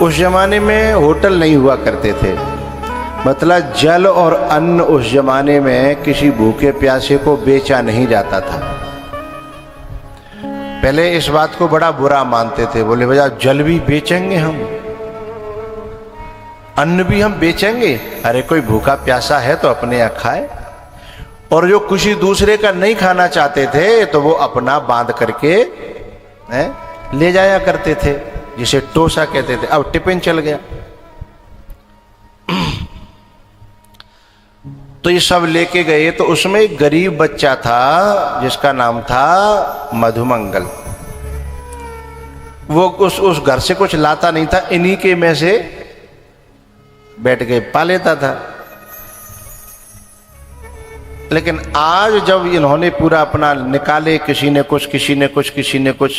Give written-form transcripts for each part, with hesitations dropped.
उस जमाने में होटल नहीं हुआ करते थे, मतलब जल और अन्न उस जमाने में किसी भूखे प्यासे को बेचा नहीं जाता था। पहले इस बात को बड़ा बुरा मानते थे, बोले भैया जल भी बेचेंगे हम, अन्न भी हम बेचेंगे, अरे कोई भूखा प्यासा है तो अपने यहाँ खाए। और जो किसी दूसरे का नहीं खाना चाहते थे तो वो अपना बांध करके ले जाया करते थे, जिसे टोसा कहते थे। अब टिफिन चल गया तो ये सब लेके गए, तो उसमें एक गरीब बच्चा था जिसका नाम था मधुमंगल। वो उस घर से कुछ लाता नहीं था, इन्हीं के में से बैठ के पा लेता था। लेकिन आज जब इन्होंने पूरा अपना निकाले, किसी ने कुछ किसी ने कुछ किसी ने कुछ,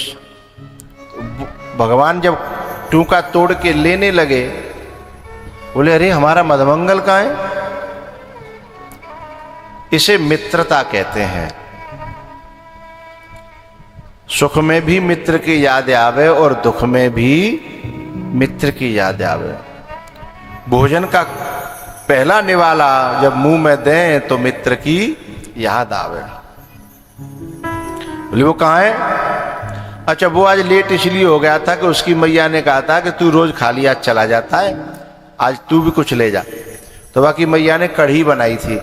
भगवान जब टूका तोड़ के लेने लगे, बोले अरे हमारा मधुमंगल कहाँ है। इसे मित्रता कहते हैं। सुख में भी मित्र की याद आवे और दुख में भी मित्र की याद आवे। भोजन का पहला निवाला जब मुंह में दें तो मित्र की याद आवे। बोले वो कहाँ है? अच्छा वो आज लेट इसलिए हो गया था कि उसकी मैया ने कहा था कि तू रोज खाली आज चला जाता है, आज तू भी कुछ ले जा। तो बाकी मैया ने कढ़ी बनाई थी,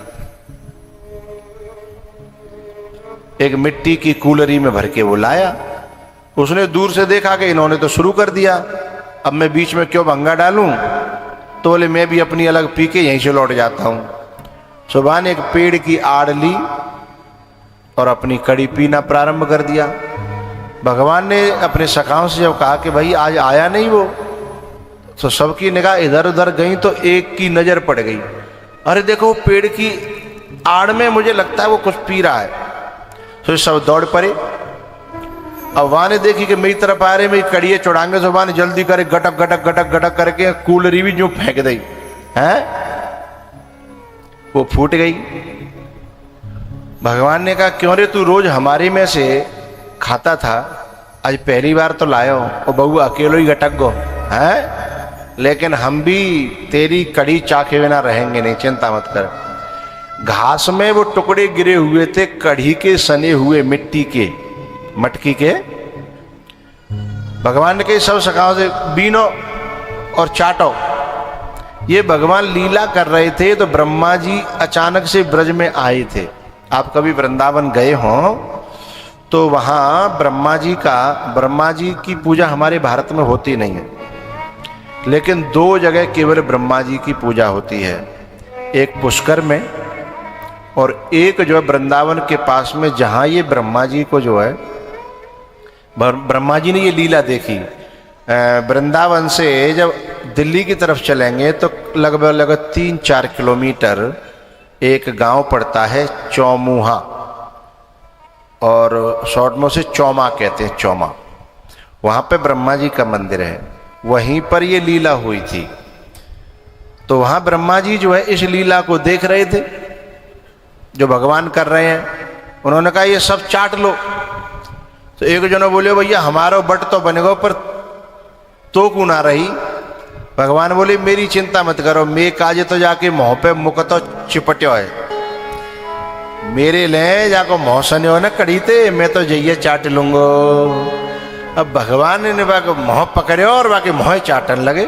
एक मिट्टी की कूलरी में भर के वो लाया। उसने दूर से देखा कि इन्होंने तो शुरू कर दिया, अब मैं बीच में क्यों भंगा डालूं, तो बोले मैं भी अपनी अलग पी के यहीं से लौट जाता हूं। सुबह ने एक पेड़ की आड़ ली और अपनी कड़ी पीना प्रारंभ कर दिया। भगवान ने अपने सखाओं से जब कहा कि भाई आज आया नहीं वो, तो सबकी निगाह इधर उधर गई, तो एक की नजर पड़ गई, अरे देखो पेड़ की आड़ में मुझे लगता है वो कुछ पी रहा है। तो सब दौड़ पड़े। अब वहां ने देखी कि मेरी तरफ आ रहे, मेरी कड़िए चुड़ाएंगे, तो वहां ने जल्दी करे गटक गटक गटक गटक करके कूलरी भी जो फेंक दी है, वो फूट गई। भगवान ने कहा क्यों रे तू रोज हमारे में से खाता था, आज पहली बार तो लायो और बहू अकेलो ही गटक गो है, लेकिन हम भी तेरी कड़ी चाखे बिना रहेंगे नहीं, चिंता मत कर। घास में वो टुकड़े गिरे हुए थे कढ़ी के सने हुए मिट्टी के मटकी के। भगवान ने कहा सब सखाओं से बीनो और चाटो। ये भगवान लीला कर रहे थे तो ब्रह्मा जी अचानक से ब्रज में आए थे। आप कभी वृंदावन गए हो तो वहां ब्रह्मा जी की पूजा हमारे भारत में होती नहीं है, लेकिन दो जगह केवल ब्रह्मा जी की पूजा होती है, एक पुष्कर में और एक जो है वृंदावन के पास में, जहां ये ब्रह्मा जी को जो है ब्रह्मा जी ने ये लीला देखी। वृंदावन से जब दिल्ली की तरफ चलेंगे तो लगभग 3-4 किलोमीटर एक गांव पड़ता है चौमुहा, और शॉर्ट में से चौमा कहते हैं, चौमा। वहां पे ब्रह्मा जी का मंदिर है, वहीं पर ये लीला हुई थी। तो वहां ब्रह्मा जी जो है इस लीला को देख रहे थे जो भगवान कर रहे हैं। उन्होंने कहा ये सब चाट लो। तो एक जनो बोले भैया हमारा बट तो बनेगा पर तो क्यों ना रही। भगवान बोले मेरी चिंता मत करो, मैं काजे तो जाके मुंह पे मुक तो चिपट्यो है, मेरे ले जाको मोहसन हो ना कड़ी थे, मैं तो जइए चाट लूंगो। अब भगवान ने बाकी मुंह पकड़े और बाकी मुंह चाटन लगे।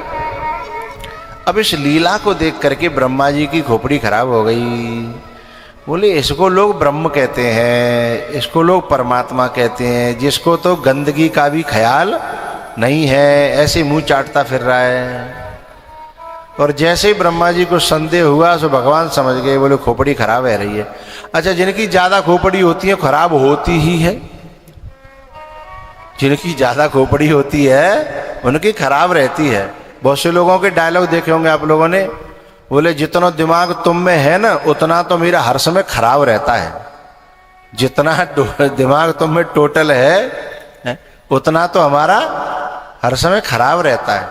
अब इस लीला को देख करके ब्रह्मा जी की खोपड़ी खराब हो गई। बोले इसको लोग ब्रह्म कहते हैं, इसको लोग परमात्मा कहते हैं, जिसको तो गंदगी का भी ख्याल नहीं है, ऐसे मुंह चाटता फिर रहा है। और जैसे ही ब्रह्मा जी को संदेह हुआ तो भगवान समझ गए, बोले खोपड़ी खराब है रही है। अच्छा जिनकी ज्यादा खोपड़ी होती है खराब होती ही है, जिनकी ज्यादा खोपड़ी होती है उनकी खराब रहती है। बहुत से लोगों के डायलॉग देखे होंगे आप लोगों ने, बोले जितना दिमाग तुम में है ना उतना तो मेरा हर समय खराब रहता है, जितना दिमाग तुम में टोटल है उतना तो हमारा हर समय खराब रहता है।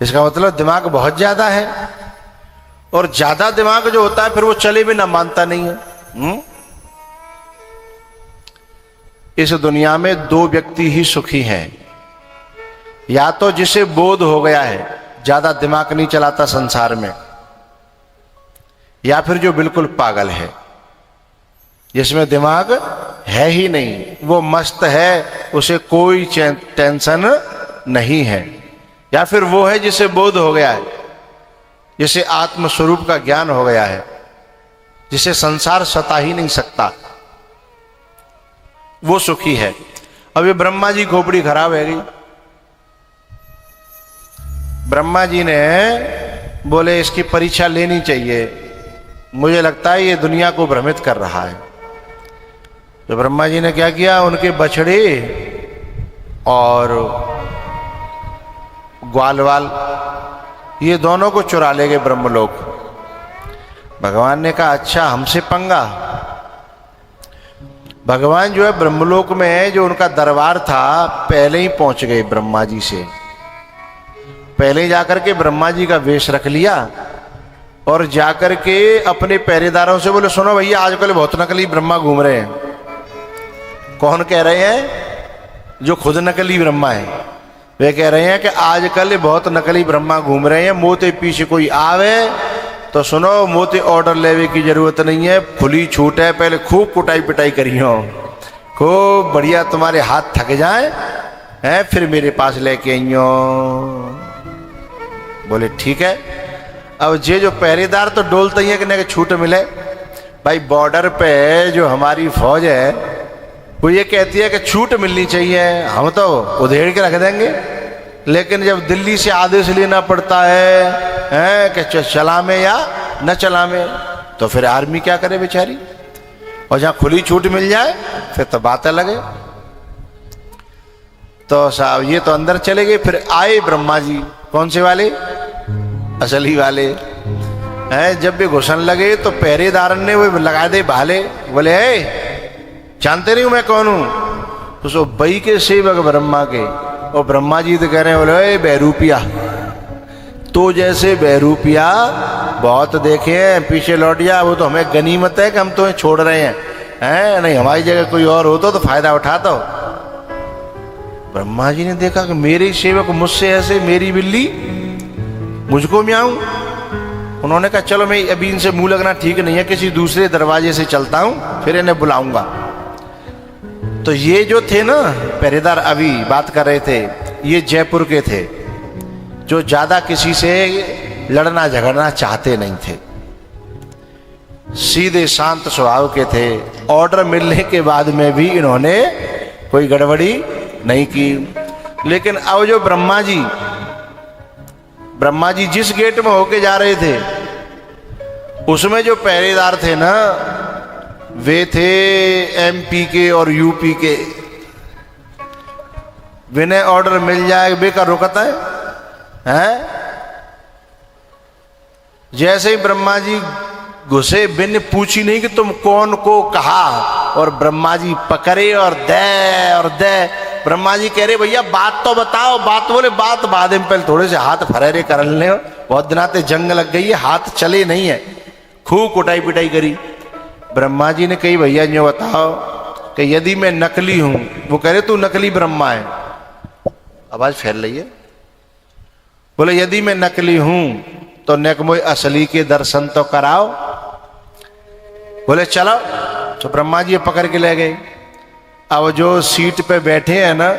इसका मतलब दिमाग बहुत ज्यादा है, और ज्यादा दिमाग जो होता है फिर वो चले भी ना मानता नहीं है। इस दुनिया में 2 व्यक्ति ही सुखी हैं, या तो जिसे बोध हो गया है, ज्यादा दिमाग नहीं चलाता संसार में, या फिर जो बिल्कुल पागल है, जिसमें दिमाग है ही नहीं, वो मस्त है, उसे कोई टेंशन नहीं है। या फिर वो है जिसे बोध हो गया है, जिसे आत्म स्वरूप का ज्ञान हो गया है, जिसे संसार सता ही नहीं सकता, वो सुखी है। अब ये ब्रह्मा जी खोपड़ी खराब है गई। ब्रह्मा जी ने बोले इसकी परीक्षा लेनी चाहिए, मुझे लगता है ये दुनिया को भ्रमित कर रहा है। तो ब्रह्मा जी ने क्या किया, उनके बछड़े और ग्वालवाल ये दोनों को चुरा ले गए ब्रह्मलोक। भगवान ने कहा अच्छा हमसे पंगा। भगवान जो है ब्रह्मलोक में जो उनका दरबार था पहले ही पहुंच गए ब्रह्मा जी से, पहले ही जाकर के ब्रह्मा जी का वेश रख लिया और जाकर के अपने पहरेदारों से बोले सुनो भैया आजकल बहुत नकली ब्रह्मा घूम रहे हैं। कौन कह रहे हैं? जो खुद नकली ब्रह्मा है वे कह रहे हैं कि आजकल बहुत नकली ब्रह्मा घूम रहे हैं, मोते पीछे कोई आवे तो सुनो मोते ऑर्डर लेवे की जरूरत नहीं है, खुली छूट है, पहले खूब कुटाई पिटाई करियो, खूब बढ़िया तुम्हारे हाथ थक जाए हैं फिर मेरे पास लेके आइयो। बोले ठीक है। अब ये जो पहरेदार तो डोलते ही है कि नहीं छूट मिले। भाई बॉर्डर पे जो हमारी फौज है वो ये कहती है कि छूट मिलनी चाहिए, हम तो उधेड़ के रख देंगे, लेकिन जब दिल्ली से आदेश लेना पड़ता है कि चलावे या न चलावे तो फिर आर्मी क्या करे बेचारी। और जहाँ खुली छूट मिल जाए फिर तो बात अलग है। तो साहब ये तो अंदर चले गए। फिर आए ब्रह्मा जी, कौन से वाले? असली वाले हैं। जब भी घुसन लगे तो पहरेदार ने वो लगा दे भाले, बोले है जानते नहीं हूं मैं कौन हूं? तो सो बई के सेवक ब्रह्मा के। और ब्रह्मा जी तो कह रहे हैं बोले बहरूपिया, तो जैसे बहरूपिया बहुत देखे हैं, पीछे लौट जा, वो तो हमें गनीमत है कि हम तुम्हें छोड़ रहे हैं नहीं हमारी जगह कोई और होता तो फायदा उठाता हो। ब्रह्मा जी ने देखा कि मेरे सेवक मुझसे ऐसे, मेरी बिल्ली मुझको म्याऊं। उन्होंने कहा चलो मैं अभी इनसे मुंह लगना ठीक नहीं है, किसी दूसरे दरवाजे से चलता हूं फिर इन्हें बुलाऊंगा। तो ये जो थे ना पहरेदार अभी बात कर रहे थे, ये जयपुर के थे जो ज्यादा किसी से लड़ना झगड़ना चाहते नहीं थे, सीधे शांत स्वभाव के थे। ऑर्डर मिलने के बाद में भी इन्होंने कोई गड़बड़ी नहीं की। लेकिन अब जो ब्रह्मा जी जिस गेट में होके जा रहे थे उसमें जो पहरेदार थे ना वे थे एमपी के और यूपी के। विनय ऑर्डर मिल जाए बेकार रुकता है? जैसे ही ब्रह्मा जी घुसे बिन पूछी नहीं कि तुम कौन को कहा, और ब्रह्मा जी पकड़े और दे। ब्रह्मा जी कह रहे भैया बात तो बताओ। बात बोले बात बाद में, पहले थोड़े से हाथ फरेरे कर ले, बहुत दिनाते जंग लग गई है, हाथ चले नहीं है। खूब कुटाई पिटाई करी। ब्रह्मा जी ने कही भैया जो बताओ कि यदि मैं नकली हूं, वो कह रहे तू नकली ब्रह्मा है, आवाज फैल रही है। बोले यदि मैं नकली हूं तो नेकमोई असली के दर्शन तो कराओ। बोले चलो। तो ब्रह्मा जी पकड़ के ले गए। अब जो सीट पे बैठे हैं ना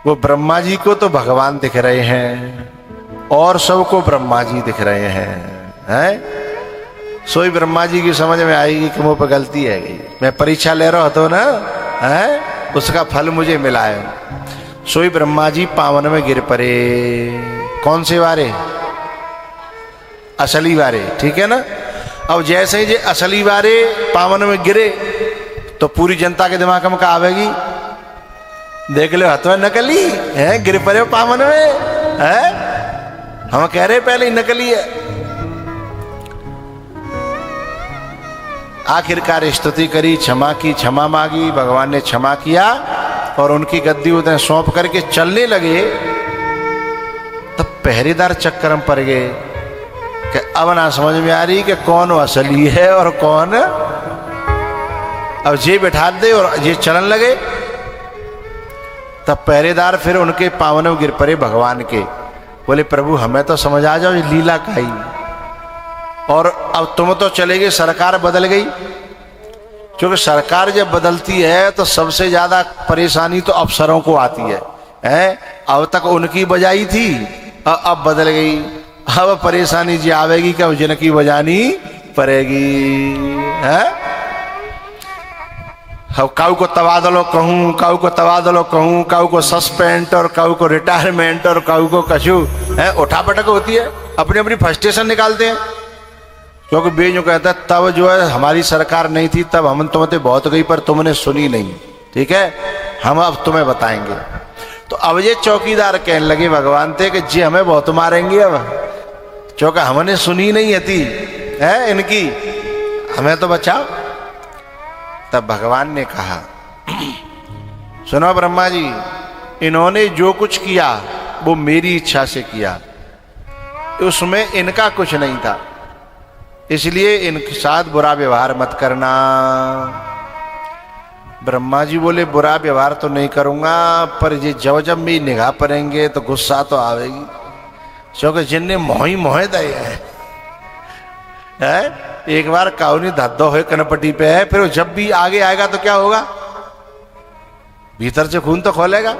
वो ब्रह्मा जी को तो भगवान दिख रहे हैं और सबको ब्रह्मा जी दिख रहे हैं। सोई ब्रह्मा जी की समझ में आएगी कि मुंह पर गलती है। मैं परीक्षा ले रहा तो ना उसका फल मुझे मिला है। सोई ब्रह्मा जी पावन में गिर पड़े। कौन से वारे? असली वारे, ठीक है ना। अब जैसे ही जे असली वारे पावन में गिरे तो पूरी जनता के दिमाग में क्या आवेगी? देख लो हथवा नकली है, गिर पड़े पावन में है। हम कह रहे पहले ही नकली है। आखिरकार स्तुति करी, क्षमा की, क्षमा मांगी, भगवान ने क्षमा किया और उनकी गद्दी उन्हें सौंप करके चलने लगे। तब पहरेदार चक्कर में पड़ गए कि अब ना समझ में आ रही कि कौन असली है और कौन। अब ये बैठा दे और ये चलन लगे। तब पहरेदार फिर उनके पाँव में गिर पड़े भगवान के, बोले प्रभु हमें तो समझ आ जाओ ये लीला का ही, और अब तुम तो चले गए, सरकार बदल गई। क्योंकि सरकार जब बदलती है तो सबसे ज्यादा परेशानी तो अफसरों को आती है, अब तक उनकी बजाई थी, अब बदल गई, अब परेशानी जी आवेगी क्या, जिनकी बजानी पड़ेगी है। काऊ को तबादलो कहूँ, काऊ को तबादलो कहूँ, काऊ को सस्पेंड और काऊ को रिटायरमेंट और काऊ को कछु है, उठा पटक होती है, अपनी अपनी फ्रस्ट्रेशन निकालते हैं। क्योंकि बेजो कहता है तब जो है हमारी सरकार नहीं थी, तब हम तुमसे बहुत गई पर तुमने सुनी नहीं, ठीक है, हम अब तुम्हें बताएंगे। तो अब ये चौकीदार कहने लगे भगवान थे कि जी हमें बहुत मारेंगे अब, क्योंकि हमने सुनी नहीं थी है इनकी, हमें तो बचाओ। तब भगवान ने कहा सुनो ब्रह्मा जी, इन्होंने जो कुछ किया वो मेरी इच्छा से किया, उसमें इनका कुछ नहीं था, इसलिए इनके साथ बुरा व्यवहार मत करना। ब्रह्मा जी बोले बुरा व्यवहार तो नहीं करूंगा, पर ये जब जब मेरी निगाह पड़ेंगे तो गुस्सा तो आवेगी, क्योंकि जिनने मोही मोहे दे है, एक बार काउनी धद्दो है कनपट्टी पे है, फिर जब भी आगे आएगा तो क्या होगा, भीतर से खून तो खोलेगा।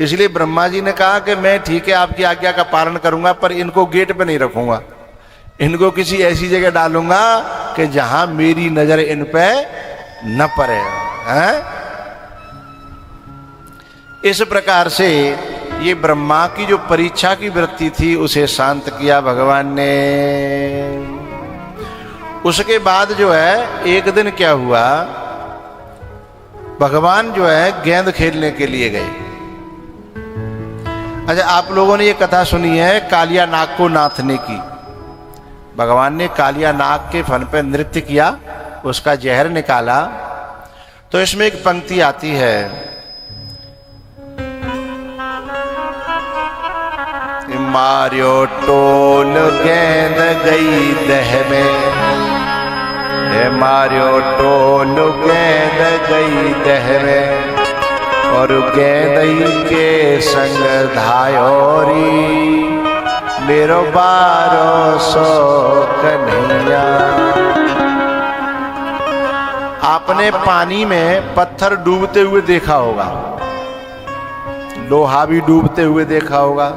इसलिए ब्रह्मा जी ने कहा कि मैं ठीक है आपकी आज्ञा का पालन करूंगा, पर इनको गेट पे नहीं रखूंगा, इनको किसी ऐसी जगह डालूंगा कि जहां मेरी नजर इन पे न पड़े है। इस प्रकार से ये ब्रह्मा की जो परीक्षा की वृत्ति थी उसे शांत किया भगवान ने। उसके बाद जो है एक दिन क्या हुआ, भगवान जो है गेंद खेलने के लिए गए। अच्छा आप लोगों ने ये कथा सुनी है कालिया नाग को नाथने की। भगवान ने कालिया नाग के फन पे नृत्य किया, उसका जहर निकाला। तो इसमें एक पंक्ति आती है, मारियो टोल गेंद गई दह में, मारियो टोल गेंद गई दह में, और गेंदई के संग धायोरी, मेरो 1200 कन्हैया। आपने पानी में पत्थर डूबते हुए देखा होगा, लोहा भी डूबते हुए देखा होगा,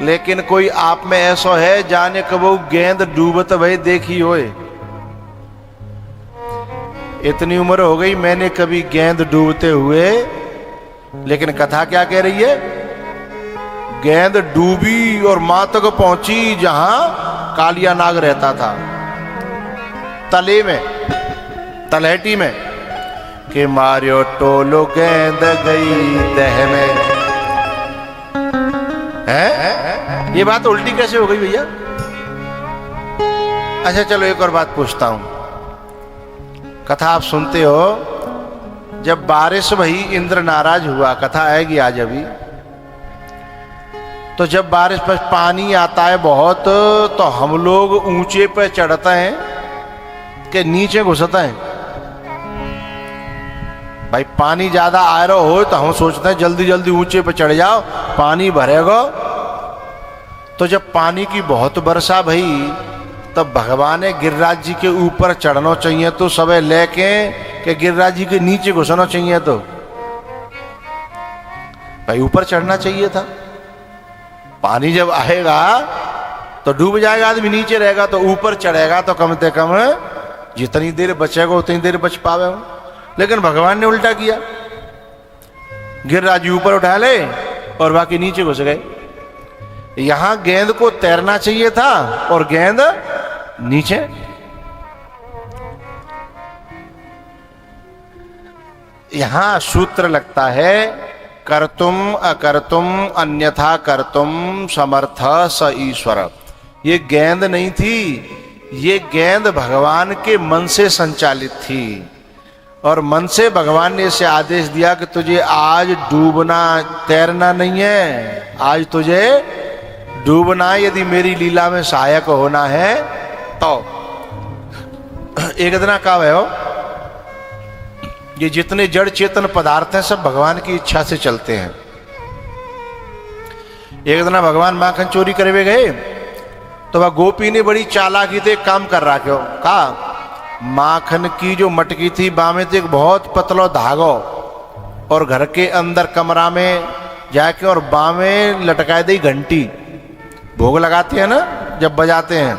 लेकिन कोई आप में ऐसा है जाने कब वो गेंद डूबत भाई देखी होए। इतनी उम्र हो गई मैंने कभी गेंद डूबते हुए, लेकिन कथा क्या कह रही है, गेंद डूबी और मां तक पहुंची जहां कालिया नाग रहता था, तले में, तलहटी में, कि मारियो टोलो गेंद गई दह में। है ये बात उल्टी कैसे हो गई भैया? अच्छा चलो एक और बात पूछता हूं, कथा आप सुनते हो, जब बारिश भई इंद्र नाराज हुआ, कथा आएगी आज अभी, तो जब बारिश पर पानी आता है बहुत, तो हम लोग ऊंचे पे चढ़ते हैं कि नीचे घुसते हैं। भाई पानी ज्यादा आ रहा हो तो हम सोचते हैं जल्दी जल्दी ऊंचे पे चढ़ जाओ, पानी भरेगा। तो जब पानी की बहुत वर्षा भई, तब भगवान ने गिरिराज जी के ऊपर चढ़ना चाहिए, तो सब लेके कि गिरिराज जी के नीचे घुसना चाहिए, तो भाई ऊपर चढ़ना चाहिए था। पानी जब आएगा तो डूब जाएगा आदमी, नीचे रहेगा तो ऊपर चढ़ेगा तो कम से कम जितनी देर बचेगा उतनी देर बच पावे। लेकिन भगवान ने उल्टा किया, गिरिराज जी ऊपर उठा ले और बाकी नीचे घुस गए। यहां गेंद को तैरना चाहिए था और गेंद नीचे। यहां सूत्र लगता है, कर्तुम अकर्तुम अन्यथा कर्तुम समर्थ स ईश्वर। ये गेंद नहीं थी, ये गेंद भगवान के मन से संचालित थी, और मन से भगवान ने इसे आदेश दिया कि तुझे आज डूबना, तैरना नहीं है, आज तुझे डूबना है। यदि मेरी लीला में सहायक होना है तो। एक दिन का है हो, ये जितने जड़ चेतन पदार्थ हैं सब भगवान की इच्छा से चलते हैं। एक दिन भगवान माखन चोरी करे हुए गए तो वह गोपी ने बड़ी चालाकी से काम कर रहा, क्यों कहा माखन की जो मटकी थी बामे तो एक बहुत पतलो धागो और घर के अंदर कमरा में जाके और बामे लटकाए दी घंटी, भोग लगाते हैं ना जब बजाते हैं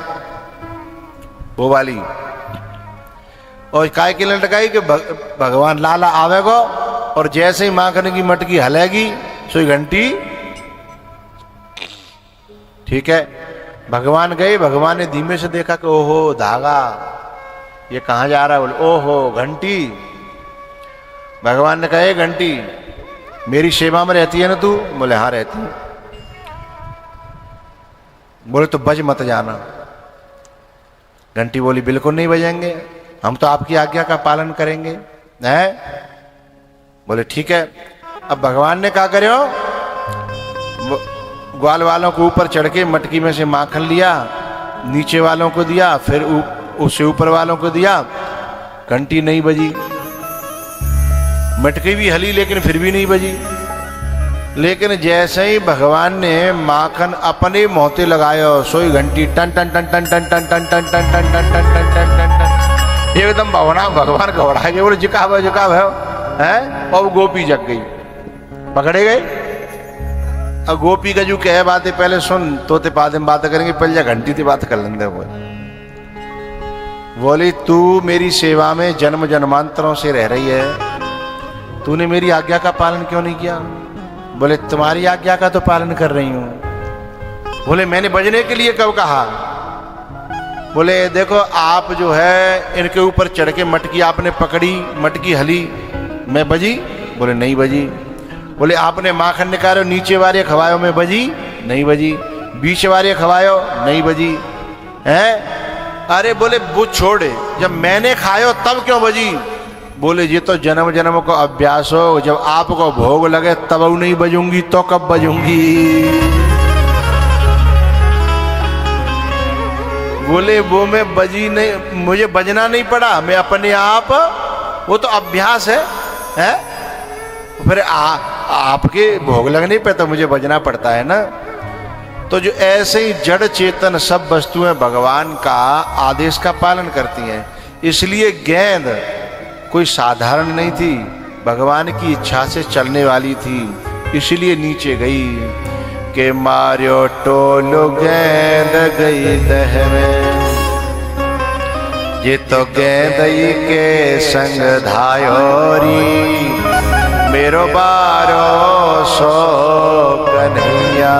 वो वाली, और काय के लटकाई कि भगवान लाला आवेगो और जैसे ही माखन की मटकी हलेगी सोई घंटी, ठीक है। भगवान गए, भगवान ने धीमे से देखा कि ओहो धागा ये कहाँ जा रहा है, बोले ओहो घंटी। भगवान ने कहा ये घंटी मेरी सेवा में रहती है ना तू, बोले हाँ रहती हूं। बोले तो बज मत जाना। घंटी बोली बिल्कुल नहीं बजेंगे, हम तो आपकी आज्ञा का पालन करेंगे हैं। बोले ठीक है। अब भगवान ने क्या करे, ग्वाल वालों को ऊपर चढ़ के मटकी में से माखन लिया, नीचे वालों को दिया, फिर उससे ऊपर वालों को दिया, घंटी नहीं बजी। मटकी भी हली लेकिन फिर भी नहीं बजी। लेकिन जैसे ही भगवान ने माखन अपने मोहते लगाया सोई घंटी टन टन टन टन टन टन टन टन टन टन टन टन टन टन टन टन, एकदम भगवान घबरा गए, बोले जुकाब है, और गोपी जग गई, पकड़े गए। अब गोपी का जो कह बातें पहले सुन, तोते पादे में बातें करेंगे, पहले घंटी से बात कर लेंगे। बोली तू मेरी सेवा में जन्म जन्मांतरों से रह रही है, तूने मेरी आज्ञा का पालन क्यों नहीं किया। बोले तुम्हारी आज्ञा का तो पालन कर रही हूं। बोले मैंने बजने के लिए कब कहा। बोले देखो आप जो है इनके ऊपर चढ़ के मटकी आपने पकड़ी, मटकी हली, मैं बजी। बोले नहीं बजी। बोले आपने माखन निकालो नीचे वाले खवायो में बजी, नहीं बजी। बीच वाले खवायो, नहीं बजी है। अरे बोले वो छोड़े, जब मैंने खायो तब क्यों बजी। बोले ये तो जन्म जन्म को अभ्यास हो, जब आपको भोग लगे तब नहीं बजूंगी तो कब बजूंगी। बोले वो मैं बजी नहीं, मुझे बजना नहीं पड़ा, मैं अपने आप, वो तो अभ्यास है? फिर आपके भोग लगने पे तो मुझे बजना पड़ता है ना। तो जो ऐसे ही जड़ चेतन सब वस्तुएं भगवान का आदेश का पालन करती हैं, इसलिए गेंद कोई साधारण नहीं थी, भगवान की इच्छा से चलने वाली थी, इसलिए नीचे गई के मार्यो टोलो गेंद गई दह में, ये तो गेंदई के संग धायोरी, मेरो बारो सो कन्हैया।